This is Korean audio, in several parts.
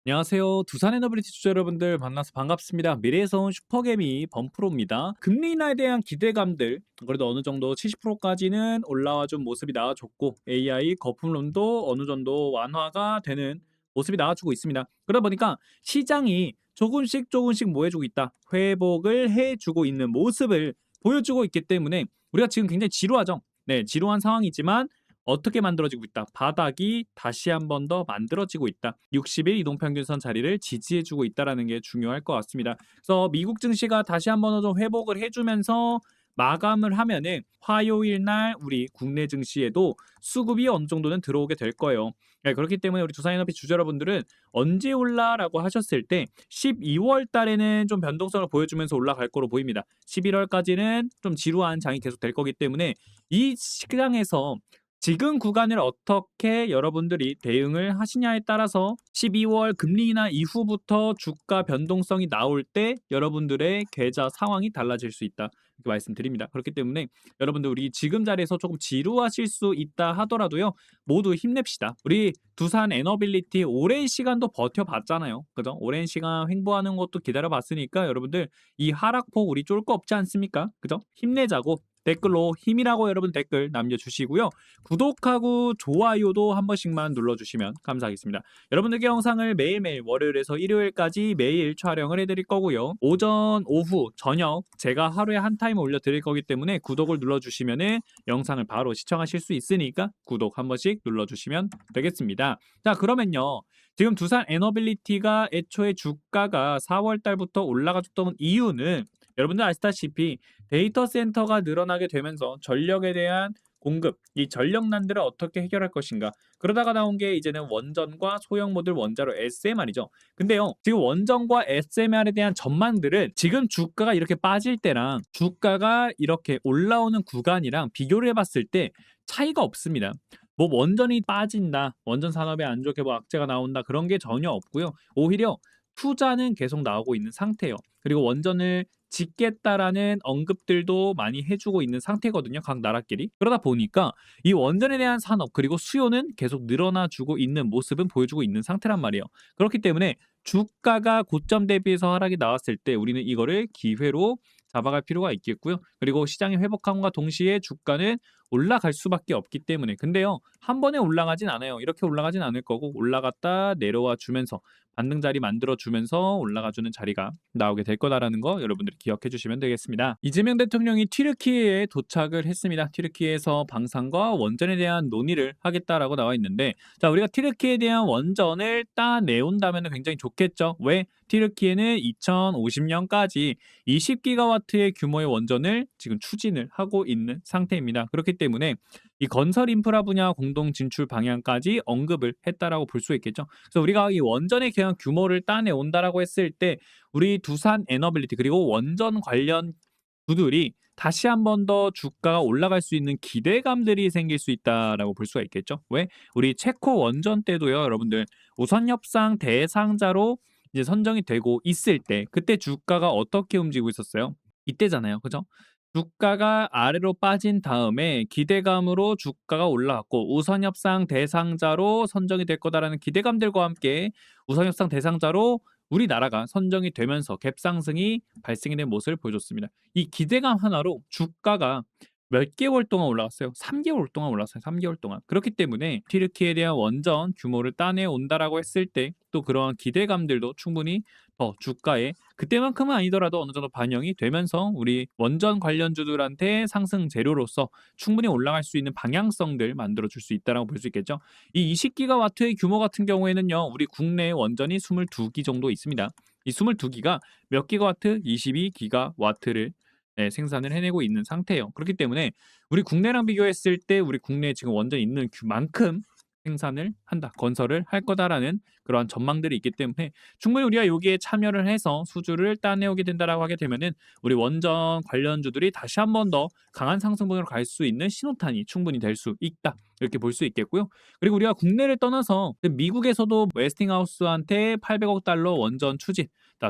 안녕하세요. 두산 에너빌리티 투자 여러분들 만나서 반갑습니다. 미래에서 온 슈퍼개미 범프로입니다. 금리 인하에 대한 기대감들 그래도 어느 정도 70%까지는 올라와 준 모습이 나와줬고 AI 거품론도 어느 정도 완화가 되는 모습이 나와주고 있습니다. 그러다 보니까 시장이 조금씩 조금씩 뭐 해주고 있다. 회복을 해주고 있는 모습을 보여주고 있기 때문에 우리가 지금 굉장히 지루하죠. 네, 지루한 상황이지만 어떻게 만들어지고 있다. 바닥이 다시 한 번 더 만들어지고 있다. 60일 이동평균선 자리를 지지해주고 있다라는 게 중요할 것 같습니다. 그래서 미국 증시가 다시 한 번 더 좀 회복을 해주면서 마감을 하면은 화요일 날 우리 국내 증시에도 수급이 어느 정도는 들어오게 될 거예요. 네, 그렇기 때문에 우리 두산에너비 주주 여러분들은 언제 올라라고 하셨을 때 12월 달에는 좀 변동성을 보여주면서 올라갈 거로 보입니다. 11월까지는 좀 지루한 장이 계속 될 거기 때문에 이 시장에서 지금 구간을 어떻게 여러분들이 대응을 하시냐에 따라서 12월 금리 인하 이후부터 주가 변동성이 나올 때 여러분들의 계좌 상황이 달라질 수 있다. 이렇게 말씀드립니다. 그렇기 때문에 여러분들 우리 지금 자리에서 조금 지루하실 수 있다 하더라도요. 모두 힘냅시다. 우리 두산 에너빌리티 오랜 시간도 버텨봤잖아요. 그죠? 오랜 시간 횡보하는 것도 기다려봤으니까 여러분들 이 하락폭 우리 쫄 거 없지 않습니까? 그죠? 힘내자고 댓글로 힘이라고 여러분 댓글 남겨주시고요. 구독하고 좋아요도 한 번씩만 눌러주시면 감사하겠습니다. 여러분들께 영상을 매일매일 월요일에서 일요일까지 매일 촬영을 해드릴 거고요. 오전, 오후, 저녁 제가 하루에 한 타임 올려드릴 거기 때문에 구독을 눌러주시면 영상을 바로 시청하실 수 있으니까 구독 한 번씩 눌러주시면 되겠습니다. 자, 그러면요. 지금 두산 에너빌리티가 애초에 주가가 4월 달부터 올라가줬던 이유는 여러분들 아시다시피 데이터 센터가 늘어나게 되면서 전력에 대한 공급, 이 전력난들을 어떻게 해결할 것인가. 그러다가 나온 게 이제는 원전과 소형 모듈 원자로 SMR이죠. 근데요, 지금 원전과 SMR에 대한 전망들은 지금 주가가 이렇게 빠질 때랑 주가가 이렇게 올라오는 구간이랑 비교를 해봤을 때 차이가 없습니다. 뭐 원전이 빠진다, 원전 산업에 안 좋게 뭐 악재가 나온다 그런 게 전혀 없고요. 오히려 투자는 계속 나오고 있는 상태예요. 그리고 원전을 짓겠다라는 언급들도 많이 해주고 있는 상태거든요. 각 나라끼리. 그러다 보니까 이 원전에 대한 산업 그리고 수요는 계속 늘어나주고 있는 모습은 보여주고 있는 상태란 말이에요. 그렇기 때문에 주가가 고점 대비해서 하락이 나왔을 때 우리는 이거를 기회로 잡아갈 필요가 있겠고요. 그리고 시장이 회복함과 동시에 주가는 올라갈 수밖에 없기 때문에 근데요. 한 번에 올라가진 않아요. 이렇게 올라가진 않을 거고 올라갔다 내려와 주면서 반등 자리 만들어 주면서 올라가 주는 자리가 나오게 될 거다라는 거 여러분들이 기억해 주시면 되겠습니다. 이재명 대통령이 튀르키예에 도착을 했습니다. 튀르키예에서 방산과 원전에 대한 논의를 하겠다라고 나와 있는데 자, 우리가 튀르키예에 대한 원전을 따내온다면 굉장히 좋겠죠. 왜? 튀르키예는 2050년까지 20기가와트의 규모의 원전을 지금 추진을 하고 있는 상태입니다. 그렇기 때문에 이 건설 인프라 분야 공동 진출 방향까지 언급을 했다라고 볼 수 있겠죠. 그래서 우리가 이 원전의 대한 규모를 따내 온다라고 했을 때 우리 두산 에너빌리티 그리고 원전 관련 주들이 다시 한 번 더 주가가 올라갈 수 있는 기대감들이 생길 수 있다라고 볼 수가 있겠죠. 왜? 우리 체코 원전 때도요, 여러분들 우선 협상 대상자로 이제 선정이 되고 있을 때 그때 주가가 어떻게 움직이고 있었어요? 이때잖아요. 그죠? 주가가 아래로 빠진 다음에 기대감으로 주가가 올라왔고 우선 협상 대상자로 선정이 될 거다라는 기대감들과 함께 우선 협상 대상자로 우리나라가 선정이 되면서 갭 상승이 발생이 된 모습을 보여줬습니다. 이 기대감 하나로 주가가 몇 개월 동안 올라갔어요. 3개월 동안 올랐어요. 3개월 동안. 그렇기 때문에 튀르키예에 대한 원전 규모를 따내 온다라고 했을 때 또 그러한 기대감들도 충분히 더 주가에 그때만큼은 아니더라도 어느 정도 반영이 되면서 우리 원전 관련주들한테 상승 재료로서 충분히 올라갈 수 있는 방향성들 만들어 줄 수 있다라고 볼 수 있겠죠. 이 20기가와트의 규모 같은 경우에는요. 우리 국내 원전이 22기 정도 있습니다. 이 22기가 몇 기가와트? 22기가와트를 네, 생산을 해내고 있는 상태예요. 그렇기 때문에 우리 국내랑 비교했을 때 우리 국내에 지금 원전 있는 만큼 생산을 한다, 건설을 할 거다라는 그러한 전망들이 있기 때문에 충분히 우리가 여기에 참여를 해서 수주를 따내오게 된다라고 하게 되면은 우리 원전 관련주들이 다시 한 번 더 강한 상승분으로 갈 수 있는 신호탄이 충분히 될 수 있다. 이렇게 볼 수 있겠고요. 그리고 우리가 국내를 떠나서 미국에서도 웨스팅하우스한테 800억 달러 원전 추진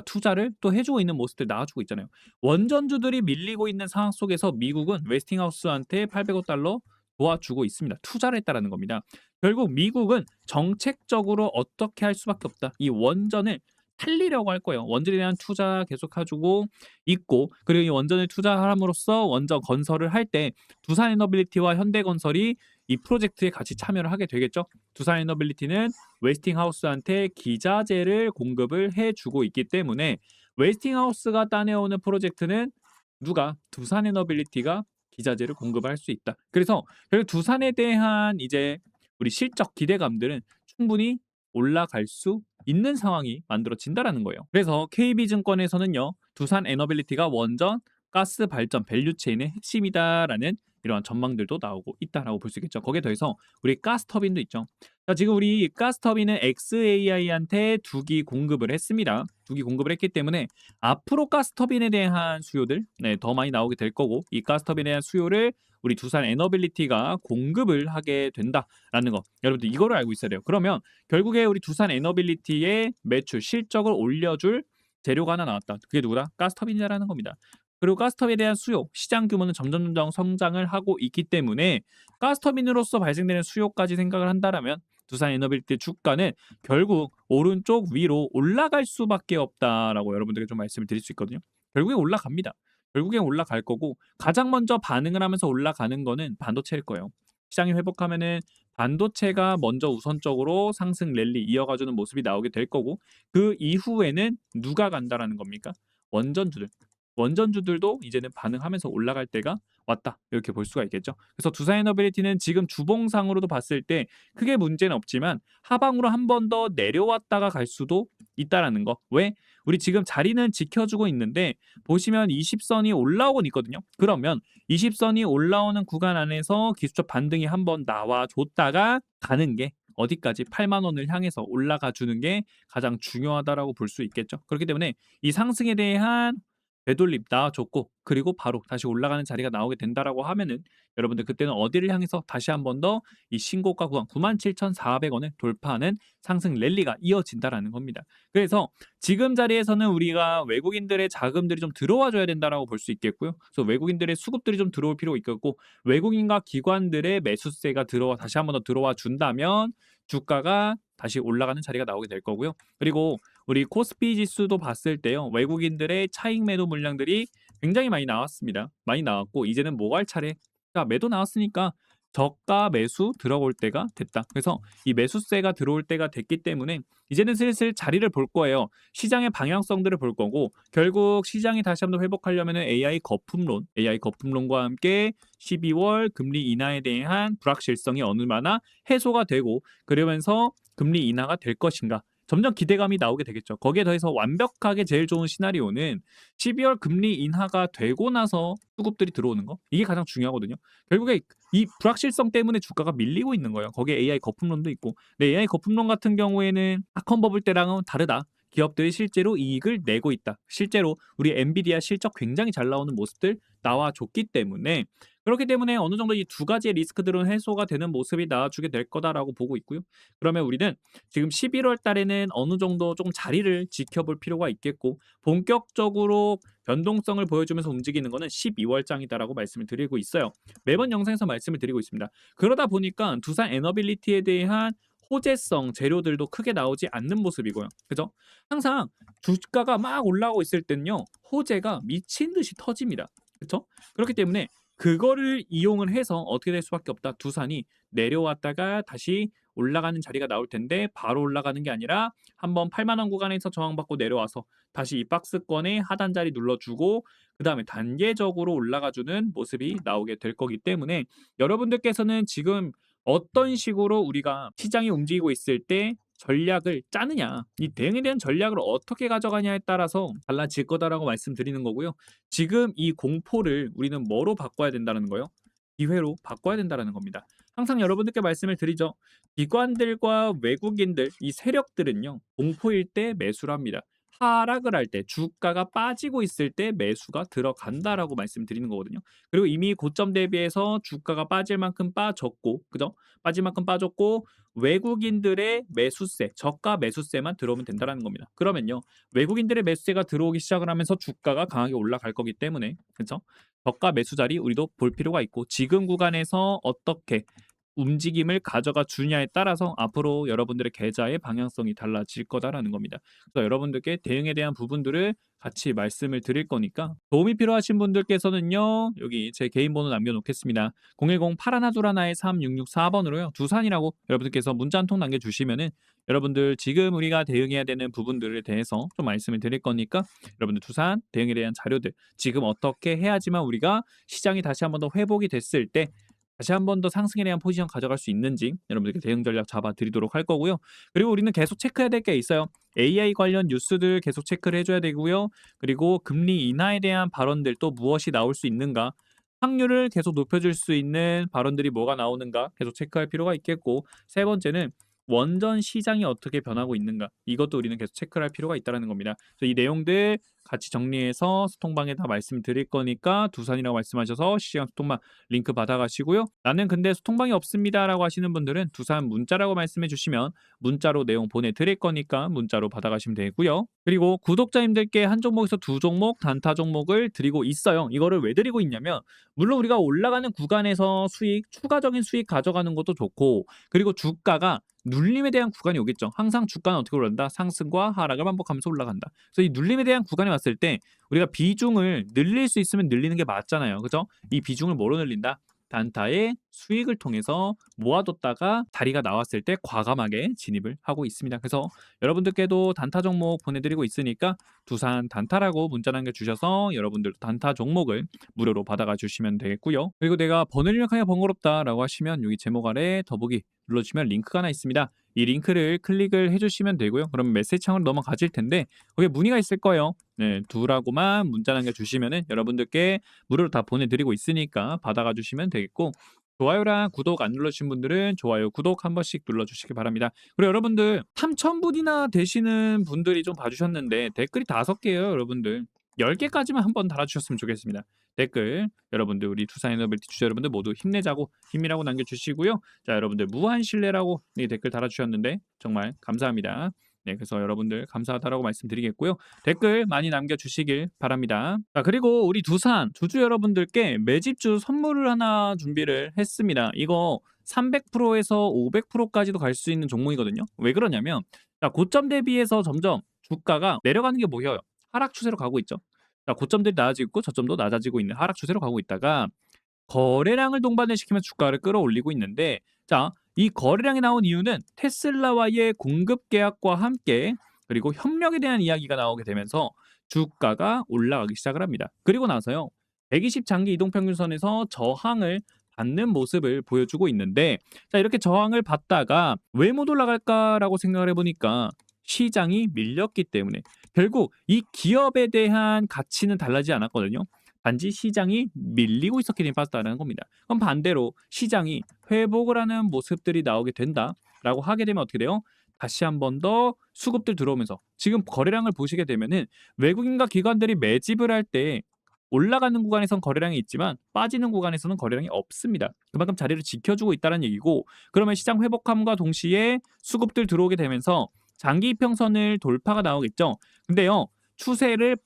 투자를 또 해주고 있는 모습들 나와주고 있잖아요. 원전주들이 밀리고 있는 상황 속에서 미국은 웨스팅하우스한테 800억 달러 도와주고 있습니다. 투자를 했다라는 겁니다. 결국 미국은 정책적으로 어떻게 할 수밖에 없다. 이 원전을 살리려고 할 거예요. 원전에 대한 투자 계속 해 주고 있고, 그리고 이 원전을 투자함으로써 원전 건설을 할 때 두산에너빌리티와 현대건설이 이 프로젝트에 같이 참여를 하게 되겠죠. 두산에너빌리티는 웨스팅하우스한테 기자재를 공급을 해 주고 있기 때문에 웨스팅하우스가 따내오는 프로젝트는 누가? 두산에너빌리티가 기자재를 공급할 수 있다. 그래서 결국 두산에 대한 이제 우리 실적 기대감들은 충분히 올라갈 수 있는 상황이 만들어진다라는 거예요. 그래서 KB증권에서는요, 두산 에너빌리티가 원전, 가스 발전 밸류 체인의 핵심이다라는 이러한 전망들도 나오고 있다라고 볼 수 있겠죠. 거기에 더해서 우리 가스터빈도 있죠. 자, 지금 우리 가스터빈은 XAI한테 2기 공급을 했습니다. 2기 공급을 했기 때문에 앞으로 가스터빈에 대한 수요들 더 많이 나오게 될 거고, 이 가스터빈에 대한 수요를 우리 두산 에너빌리티가 공급을 하게 된다라는 거, 여러분들 이거를 알고 있어야 돼요. 그러면 결국에 우리 두산 에너빌리티의 매출 실적을 올려줄 재료가 하나 나왔다. 그게 누구다? 가스터빈이라는 겁니다. 그리고 가스터빈에 대한 수요, 시장 규모는 점점 성장을 하고 있기 때문에 가스터빈으로서 발생되는 수요까지 생각을 한다라면 두산 에너빌리티 주가는 결국 오른쪽 위로 올라갈 수밖에 없다라고 여러분들에게 좀 말씀을 드릴 수 있거든요. 결국에 올라갑니다. 결국엔 올라갈 거고, 가장 먼저 반응을 하면서 올라가는 거는 반도체일 거예요. 시장이 회복하면은 반도체가 먼저 우선적으로 상승 랠리 이어가주는 모습이 나오게 될 거고, 그 이후에는 누가 간다라는 겁니까? 원전주들. 원전주들도 이제는 반응하면서 올라갈 때가 왔다, 이렇게 볼 수가 있겠죠. 그래서 두산에너빌리티는 지금 주봉상으로도 봤을 때 크게 문제는 없지만 하방으로 한 번 더 내려왔다가 갈 수도 있다라는 거. 왜? 우리 지금 자리는 지켜주고 있는데 보시면 20선이 올라오곤 있거든요. 그러면 20선이 올라오는 구간 안에서 기술적 반등이 한 번 나와줬다가 가는 게 어디까지 8만 원을 향해서 올라가 주는 게 가장 중요하다라고 볼 수 있겠죠. 그렇기 때문에 이 상승에 대한 되돌림 나와줬고, 그리고 바로 다시 올라가는 자리가 나오게 된다라고 하면은 여러분들 그때는 어디를 향해서 다시 한 번 더 이 신고가 구간 97,400원을 돌파하는 상승 랠리가 이어진다라는 겁니다. 그래서 지금 자리에서는 우리가 외국인들의 자금들이 좀 들어와 줘야 된다라고 볼 수 있겠고요. 그래서 외국인들의 수급들이 좀 들어올 필요가 있겠고, 외국인과 기관들의 매수세가 다시 한 번 더 들어와 준다면 주가가 다시 올라가는 자리가 나오게 될 거고요. 그리고 우리 코스피 지수도 봤을 때요, 외국인들의 차익 매도 물량들이 굉장히 많이 나왔습니다. 많이 나왔고, 이제는 뭐 할 차례? 자, 매도 나왔으니까 저가 매수 들어올 때가 됐다. 그래서 이 매수세가 들어올 때가 됐기 때문에 이제는 슬슬 자리를 볼 거예요. 시장의 방향성들을 볼 거고, 결국 시장이 다시 한번 회복하려면 AI 거품론과 함께 12월 금리 인하에 대한 불확실성이 어느마나 해소가 되고, 그러면서 금리 인하가 될 것인가, 점점 기대감이 나오게 되겠죠. 거기에 더해서 완벽하게 제일 좋은 시나리오는 12월 금리 인하가 되고 나서 수급들이 들어오는 거. 이게 가장 중요하거든요. 결국에 이 불확실성 때문에 주가가 밀리고 있는 거예요. 거기에 AI 거품론도 있고. 근데 AI 거품론 같은 경우에는 닷컴 버블 때랑은 다르다. 기업들이 실제로 이익을 내고 있다. 실제로 우리 엔비디아 실적 굉장히 잘 나오는 모습들 나와줬기 때문에, 그렇기 때문에 어느 정도 이 두 가지의 리스크들은 해소가 되는 모습이 나와주게 될 거다라고 보고 있고요. 그러면 우리는 지금 11월 달에는 어느 정도 조금 자리를 지켜볼 필요가 있겠고, 본격적으로 변동성을 보여주면서 움직이는 거는 12월장이다라고 말씀을 드리고 있어요. 매번 영상에서 말씀을 드리고 있습니다. 그러다 보니까 두산 에너빌리티에 대한 호재성 재료들도 크게 나오지 않는 모습이고요. 그죠? 항상 주가가 막 올라오고 있을 때는요, 호재가 미친 듯이 터집니다. 그렇죠? 그렇기 때문에 그거를 이용을 해서 어떻게 될 수밖에 없다. 두산이 내려왔다가 다시 올라가는 자리가 나올 텐데, 바로 올라가는 게 아니라 한번 8만 원 구간에서 저항받고 내려와서 다시 이 박스권의 하단 자리 눌러주고, 그 다음에 단계적으로 올라가주는 모습이 나오게 될 거기 때문에, 여러분들께서는 지금 어떤 식으로 우리가 시장이 움직이고 있을 때 전략을 짜느냐, 이 대응에 대한 전략을 어떻게 가져가냐에 따라서 달라질 거다라고 말씀드리는 거고요. 지금 이 공포를 우리는 뭐로 바꿔야 된다는 거예요? 기회로 바꿔야 된다는 겁니다. 항상 여러분들께 말씀을 드리죠. 기관들과 외국인들, 이 세력들은요, 공포일 때 매수를 합니다. 하락을 할 때, 주가가 빠지고 있을 때 매수가 들어간다라고 말씀드리는 거거든요. 그리고 이미 고점 대비해서 주가가 빠질 만큼 빠졌고, 그죠? 빠질 만큼 빠졌고, 외국인들의 매수세, 저가 매수세만 들어오면 된다는 겁니다. 그러면요, 외국인들의 매수세가 들어오기 시작을 하면서 주가가 강하게 올라갈 거기 때문에, 그렇죠? 저가 매수 자리 우리도 볼 필요가 있고, 지금 구간에서 어떻게 움직임을 가져가 주냐에 따라서 앞으로 여러분들의 계좌의 방향성이 달라질 거다라는 겁니다. 그래서 여러분들께 대응에 대한 부분들을 같이 말씀을 드릴 거니까 도움이 필요하신 분들께서는요. 여기 제 개인 번호 남겨 놓겠습니다. 010-8121-3664번으로요. 두산이라고 여러분들께서 문자 한 통 남겨 주시면은 여러분들 지금 우리가 대응해야 되는 부분들에 대해서 좀 말씀을 드릴 거니까 여러분들 두산 대응에 대한 자료들 지금 어떻게 해야지만 우리가 시장이 다시 한번 더 회복이 됐을 때 다시 한 번 더 상승에 대한 포지션 가져갈 수 있는지 여러분들께 대응 전략 잡아 드리도록 할 거고요. 그리고 우리는 계속 체크해야 될 게 있어요. AI 관련 뉴스들 계속 체크를 해 줘야 되고요. 그리고 금리 인하에 대한 발언들 또 무엇이 나올 수 있는가? 확률을 계속 높여 줄 수 있는 발언들이 뭐가 나오는가 계속 체크할 필요가 있겠고 세 번째는 원전 시장이 어떻게 변하고 있는가 이것도 우리는 계속 체크를 할 필요가 있다는 겁니다. 그래서 이 내용들 같이 정리해서 소통방에다 말씀드릴 거니까 두산이라고 말씀하셔서 시장 소통방 링크 받아가시고요. 나는 근데 소통방이 없습니다라고 하시는 분들은 두산 문자라고 말씀해 주시면 문자로 내용 보내드릴 거니까 문자로 받아가시면 되고요. 그리고 구독자님들께 한 종목에서 두 종목 단타 종목을 드리고 있어요. 이거를 왜 드리고 있냐면 물론 우리가 올라가는 구간에서 수익 추가적인 수익 가져가는 것도 좋고 그리고 주가가 눌림에 대한 구간이 오겠죠. 항상 주가는 어떻게 올라간다? 상승과 하락을 반복하면서 올라간다. 그래서 이 눌림에 대한 구간이 왔을 때 우리가 비중을 늘릴 수 있으면 늘리는 게 맞잖아요. 그죠? 이 비중을 뭐로 늘린다? 단타의 수익을 통해서 모아뒀다가 다리가 나왔을 때 과감하게 진입을 하고 있습니다. 그래서 여러분들께도 단타 종목 보내드리고 있으니까 두산 단타라고 문자 남겨주셔서 여러분들도 단타 종목을 무료로 받아가 주시면 되겠고요. 그리고 내가 번호 입력하기가 번거롭다라고 하시면 여기 제목 아래 더보기 눌러주시면 링크가 하나 있습니다. 이 링크를 클릭을 해주시면 되고요. 그럼 메시지 창으로 넘어가실 텐데 거기에 문의가 있을 거예요. 네, 두라고만 문자 남겨주시면은 여러분들께 무료로 다 보내드리고 있으니까 받아가 주시면 되겠고 좋아요랑 구독 안 눌러주신 분들은 좋아요, 구독 한 번씩 눌러주시기 바랍니다. 그리고 여러분들 3,000분이나 되시는 분들이 좀 봐주셨는데 댓글이 5개예요, 여러분들. 10개까지만 한번 달아주셨으면 좋겠습니다. 댓글 여러분들 우리 두산 에너빌티 주주 여러분들 모두 힘내자고 힘이라고 남겨주시고요. 자 여러분들 무한 신뢰라고 댓글 달아주셨는데 정말 감사합니다. 네, 그래서 여러분들 감사하다라고 말씀드리겠고요. 댓글 많이 남겨주시길 바랍니다. 자, 그리고 우리 두산 주주 여러분들께 매집주 선물을 하나 준비를 했습니다. 이거 300%에서 500%까지도 갈 수 있는 종목이거든요. 왜 그러냐면 자, 고점 대비해서 점점 주가가 내려가는 게 보여요. 하락 추세로 가고 있죠. 자, 고점들이 낮아지고 있고 저점도 낮아지고 있는 하락 추세로 가고 있다가 거래량을 동반을 시키면 주가를 끌어올리고 있는데 자, 이 거래량이 나온 이유는 테슬라와의 공급 계약과 함께 그리고 협력에 대한 이야기가 나오게 되면서 주가가 올라가기 시작을 합니다. 그리고 나서요. 120 장기 이동평균선에서 저항을 받는 모습을 보여주고 있는데 자, 이렇게 저항을 받다가 왜 못 올라갈까라고 생각을 해보니까 시장이 밀렸기 때문에 결국 이 기업에 대한 가치는 달라지지 않았거든요. 단지 시장이 밀리고 있었기 때문에 빠졌다는 겁니다. 그럼 반대로 시장이 회복을 하는 모습들이 나오게 된다라고 하게 되면 어떻게 돼요? 다시 한 번 더 수급들 들어오면서 지금 거래량을 보시게 되면은 외국인과 기관들이 매집을 할 때 올라가는 구간에선 거래량이 있지만 빠지는 구간에서는 거래량이 없습니다. 그만큼 자리를 지켜주고 있다는 얘기고 그러면 시장 회복함과 동시에 수급들 들어오게 되면서 장기 이평선을 돌파가 나오겠죠. 근데요. 추세를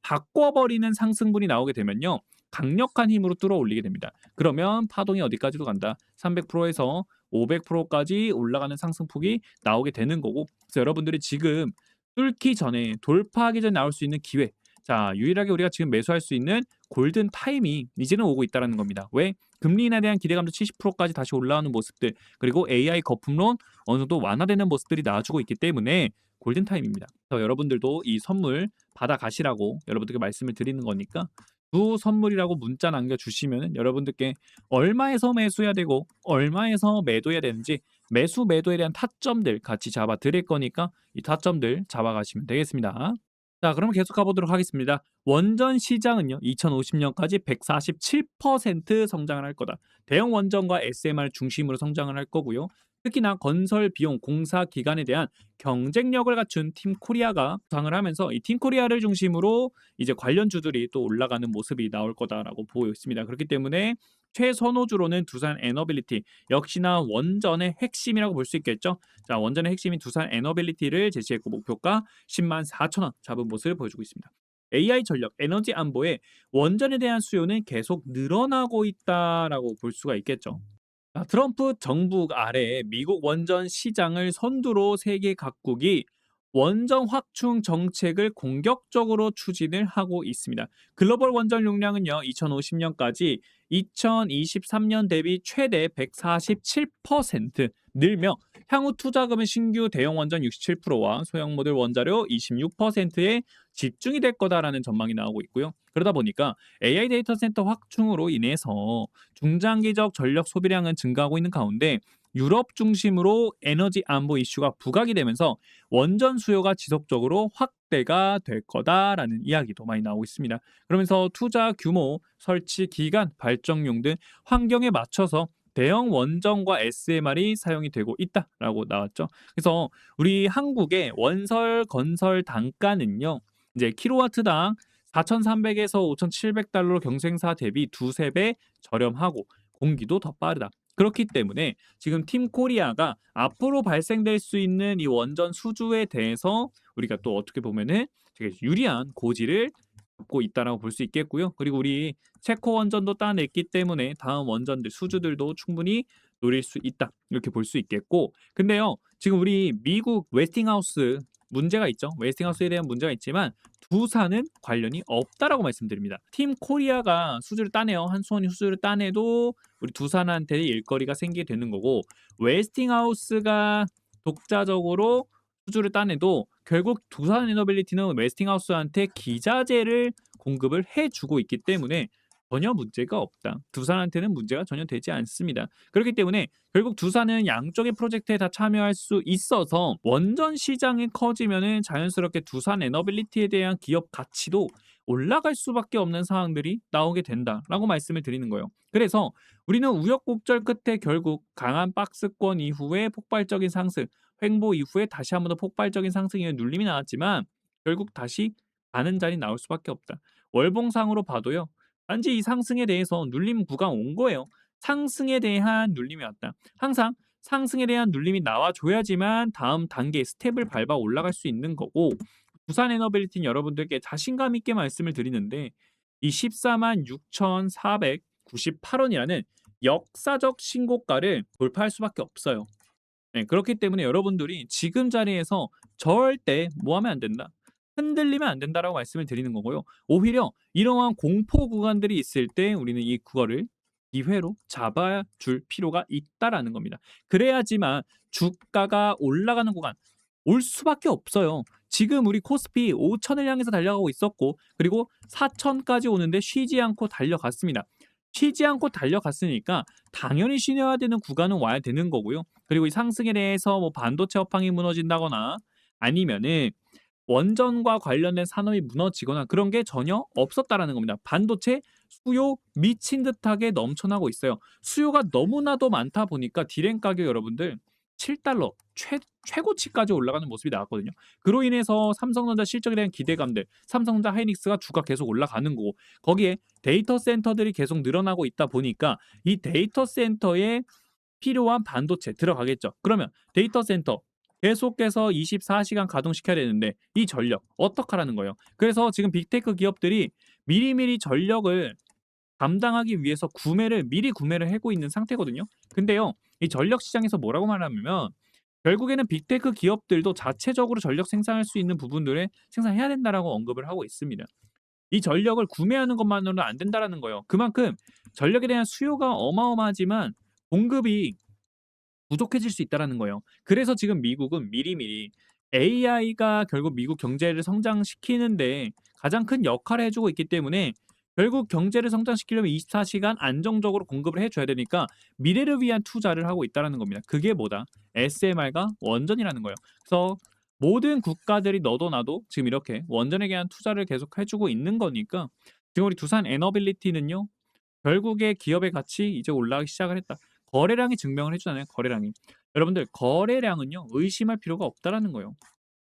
바꿔버리는 상승분이 나오게 되면요. 강력한 힘으로 뚫어올리게 됩니다. 그러면 파동이 어디까지도 간다. 300%에서 500%까지 올라가는 상승폭이 나오게 되는 거고 그래서 여러분들이 지금 뚫기 전에 돌파하기 전에 나올 수 있는 기회 자 유일하게 우리가 지금 매수할 수 있는 골든 타임이 이제는 오고 있다는 겁니다. 왜? 금리 인하에 대한 기대감도 70%까지 다시 올라오는 모습들 그리고 AI 거품론 어느 정도 완화되는 모습들이 나와주고 있기 때문에 골든타임입니다. 그래서 여러분들도 이 선물 받아가시라고 여러분들께 말씀을 드리는 거니까 두 선물이라고 문자 남겨주시면 여러분들께 얼마에서 매수해야 되고 얼마에서 매도해야 되는지 매수 매도에 대한 타점들 같이 잡아 드릴 거니까 이 타점들 잡아가시면 되겠습니다. 자, 그럼 계속 가보도록 하겠습니다. 원전 시장은요, 2050년까지 147% 성장을 할 거다. 대형 원전과 SMR 중심으로 성장을 할 거고요. 특히나 건설 비용, 공사 기간에 대한 경쟁력을 갖춘 팀코리아가 부상을 하면서 이 팀코리아를 중심으로 이제 관련주들이 또 올라가는 모습이 나올 거다라고 보고 있습니다. 그렇기 때문에 최선호주로는 두산 에너빌리티 역시나 원전의 핵심이라고 볼 수 있겠죠. 자, 원전의 핵심인 두산 에너빌리티를 제시했고 목표가 104,000원 잡은 모습을 보여주고 있습니다. AI 전력, 에너지 안보에 원전에 대한 수요는 계속 늘어나고 있다라고 볼 수가 있겠죠. 트럼프 정부 아래 미국 원전 시장을 선두로 세계 각국이 원전 확충 정책을 공격적으로 추진을 하고 있습니다. 글로벌 원전 용량은요, 2050년까지 2023년 대비 최대 147% 늘며 향후 투자금은 신규 대형 원전 67%와 소형 모듈 원자료 26%에 집중이 될 거다라는 전망이 나오고 있고요. 그러다 보니까 AI 데이터 센터 확충으로 인해서 중장기적 전력 소비량은 증가하고 있는 가운데 유럽 중심으로 에너지 안보 이슈가 부각이 되면서 원전 수요가 지속적으로 확대가 될 거다라는 이야기도 많이 나오고 있습니다. 그러면서 투자 규모, 설치 기간, 발전용 등 환경에 맞춰서 대형 원전과 SMR이 사용이 되고 있다라고 나왔죠. 그래서 우리 한국의 원설 건설 단가는요. 이제 킬로와트당 4,300에서 5,700달러로 경쟁사 대비 두세 배 저렴하고 공기도 더 빠르다. 그렇기 때문에 지금 팀 코리아가 앞으로 발생될 수 있는 이 원전 수주에 대해서 우리가 또 어떻게 보면은 되게 유리한 고지를 잡고 있다라고 볼 수 있겠고요. 그리고 우리 체코 원전도 따냈기 때문에 다음 원전들 수주들도 충분히 노릴 수 있다. 이렇게 볼 수 있겠고. 근데요. 지금 우리 미국 웨스팅하우스 문제가 있죠. 웨스팅하우스에 대한 문제가 있지만 두사는 관련이 없다라고 말씀드립니다. 팀 코리아가 수주를 따내요. 한수원이 수주를 따내도 우리 두산한테 일거리가 생기게 되는 거고 웨스팅하우스가 독자적으로 수주를 따내도 결국 두산 에너빌리티는 웨스팅하우스한테 기자재를 공급을 해주고 있기 때문에 전혀 문제가 없다. 두산한테는 문제가 전혀 되지 않습니다. 그렇기 때문에 결국 두산은 양쪽의 프로젝트에 다 참여할 수 있어서 원전 시장이 커지면은 자연스럽게 두산 에너빌리티에 대한 기업 가치도 올라갈 수밖에 없는 상황들이 나오게 된다라고 말씀을 드리는 거예요. 그래서 우리는 우여곡절 끝에 결국 강한 박스권 이후에 폭발적인 상승, 횡보 이후에 다시 한번 더 폭발적인 상승의 눌림이 나왔지만 결국 다시 가는 자리 나올 수밖에 없다. 월봉상으로 봐도요. 단지 이 상승에 대해서 눌림 구간 온 거예요. 상승에 대한 눌림이 왔다. 항상 상승에 대한 눌림이 나와줘야지만 다음 단계 스텝을 밟아 올라갈 수 있는 거고 부산 에너빌리티는 여러분들께 자신감 있게 말씀을 드리는데 이 14만 6,498원이라는 역사적 신고가를 돌파할 수밖에 없어요. 네, 그렇기 때문에 여러분들이 지금 자리에서 절대 뭐 하면 안 된다. 흔들리면 안 된다라고 말씀을 드리는 거고요. 오히려 이러한 공포 구간들이 있을 때 우리는 이 그거를 기회로 잡아줄 필요가 있다라는 겁니다. 그래야지만 주가가 올라가는 구간 올 수밖에 없어요. 지금 우리 코스피 5천을 향해서 달려가고 있었고 그리고 4천까지 오는데 쉬지 않고 달려갔습니다. 쉬지 않고 달려갔으니까 당연히 쉬어야 되는 구간은 와야 되는 거고요. 그리고 이 상승에 대해서 뭐 반도체 업황이 무너진다거나 아니면은 원전과 관련된 산업이 무너지거나 그런 게 전혀 없었다라는 겁니다. 반도체 수요 미친 듯하게 넘쳐나고 있어요. 수요가 너무나도 많다 보니까 디램 가격 여러분들 7달러 최고치까지 올라가는 모습이 나왔거든요. 그로 인해서 삼성전자 실적에 대한 기대감들, 삼성전자 하이닉스가 주가 계속 올라가는 거고 거기에 데이터 센터들이 계속 늘어나고 있다 보니까 이 데이터 센터에 필요한 반도체 들어가겠죠. 그러면 데이터 센터 계속해서 24시간 가동시켜야 되는데 이 전력 어떡하라는 거예요. 그래서 지금 빅테크 기업들이 미리미리 전력을 감당하기 위해서 미리 구매를 하고 있는 상태거든요. 근데요. 이 전력 시장에서 뭐라고 말하냐면 결국에는 빅테크 기업들도 자체적으로 전력 생산할 수 있는 부분들에 생산해야 된다라고 언급을 하고 있습니다. 이 전력을 구매하는 것만으로는 안 된다라는 거예요. 그만큼 전력에 대한 수요가 어마어마하지만 공급이 부족해질 수 있다라는 거예요. 그래서 지금 미국은 미리미리 AI가 결국 미국 경제를 성장시키는데 가장 큰 역할을 해주고 있기 때문에 결국 경제를 성장시키려면 24시간 안정적으로 공급을 해줘야 되니까 미래를 위한 투자를 하고 있다라는 겁니다. 그게 뭐다? SMR과 원전이라는 거예요. 그래서 모든 국가들이 너도 나도 지금 이렇게 원전에 대한 투자를 계속 해주고 있는 거니까 지금 우리 두산 에너빌리티는요. 결국에 기업의 가치 이제 올라가기 시작을 했다. 거래량이 증명을 해주잖아요. 거래량이. 여러분들 거래량은요. 의심할 필요가 없다라는 거예요.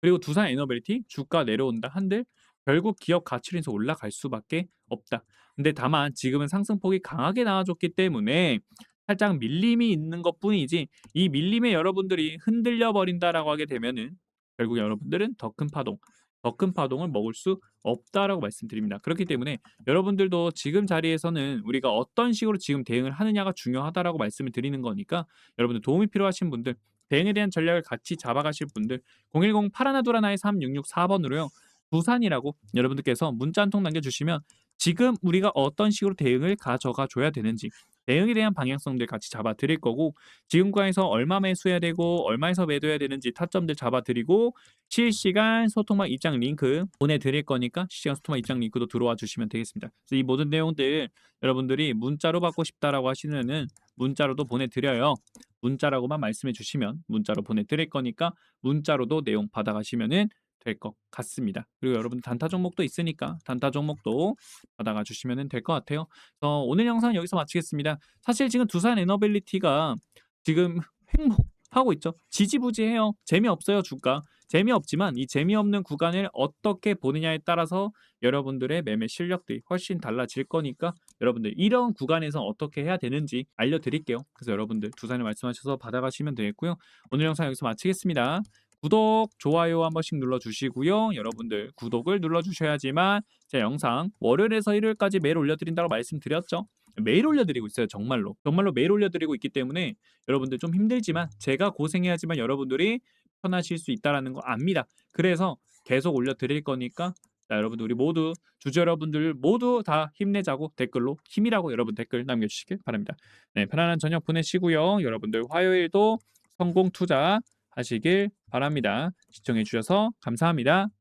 그리고 두산 에너빌리티 주가 내려온다 한들 결국 기업 가치로 인해서 올라갈 수밖에 없다. 근데 다만 지금은 상승폭이 강하게 나와줬기 때문에 살짝 밀림이 있는 것뿐이지 이 밀림에 여러분들이 흔들려 버린다라고 하게 되면은 결국 여러분들은 더 큰 파동, 더 큰 파동을 먹을 수 없다라고 말씀드립니다. 그렇기 때문에 여러분들도 지금 자리에서는 우리가 어떤 식으로 지금 대응을 하느냐가 중요하다라고 말씀을 드리는 거니까 여러분들 도움이 필요하신 분들 대응에 대한 전략을 같이 잡아가실 분들 010 파라나도라나의 3664번으로요. 부산이라고 여러분들께서 문자 한 통 남겨주시면 지금 우리가 어떤 식으로 대응을 가져가 줘야 되는지 대응에 대한 방향성들 같이 잡아 드릴 거고 지금 구간에서 얼마 매수해야 되고 얼마에서 매도해야 되는지 타점들 잡아 드리고 실시간 소통방 입장 링크 보내드릴 거니까 실시간 소통방 입장 링크도 들어와 주시면 되겠습니다. 그래서 이 모든 내용들 여러분들이 문자로 받고 싶다라고 하시면은 문자로도 보내드려요. 문자라고만 말씀해 주시면 문자로 보내드릴 거니까 문자로도 내용 받아가시면은 될 것 같습니다. 그리고 여러분 단타 종목도 있으니까 단타 종목도 받아가 주시면 될 것 같아요. 오늘 영상 여기서 마치겠습니다. 사실 지금 두산 에너빌리티가 지금 횡보하고 있죠. 지지부지해요. 재미없어요 주가. 재미없지만 이 재미없는 구간을 어떻게 보느냐에 따라서 여러분들의 매매 실력들이 훨씬 달라질 거니까 여러분들 이런 구간에서 어떻게 해야 되는지 알려드릴게요. 그래서 여러분들 두산을 말씀하셔서 받아가시면 되겠고요. 오늘 영상 여기서 마치겠습니다. 구독, 좋아요 한 번씩 눌러주시고요. 여러분들 구독을 눌러주셔야지만 제 영상 월요일에서 일요일까지 매일 올려드린다고 말씀드렸죠. 매일 올려드리고 있어요. 정말로. 정말로 매일 올려드리고 있기 때문에 여러분들 좀 힘들지만 제가 고생해야지만 여러분들이 편하실 수 있다는 거 압니다. 그래서 계속 올려드릴 거니까 자, 여러분들 우리 모두 주주 여러분들 모두 다 힘내자고 댓글로 힘이라고 여러분 댓글 남겨주시길 바랍니다. 네, 편안한 저녁 보내시고요. 여러분들 화요일도 성공 투자 하시길 바랍니다. 시청해 주셔서 감사합니다.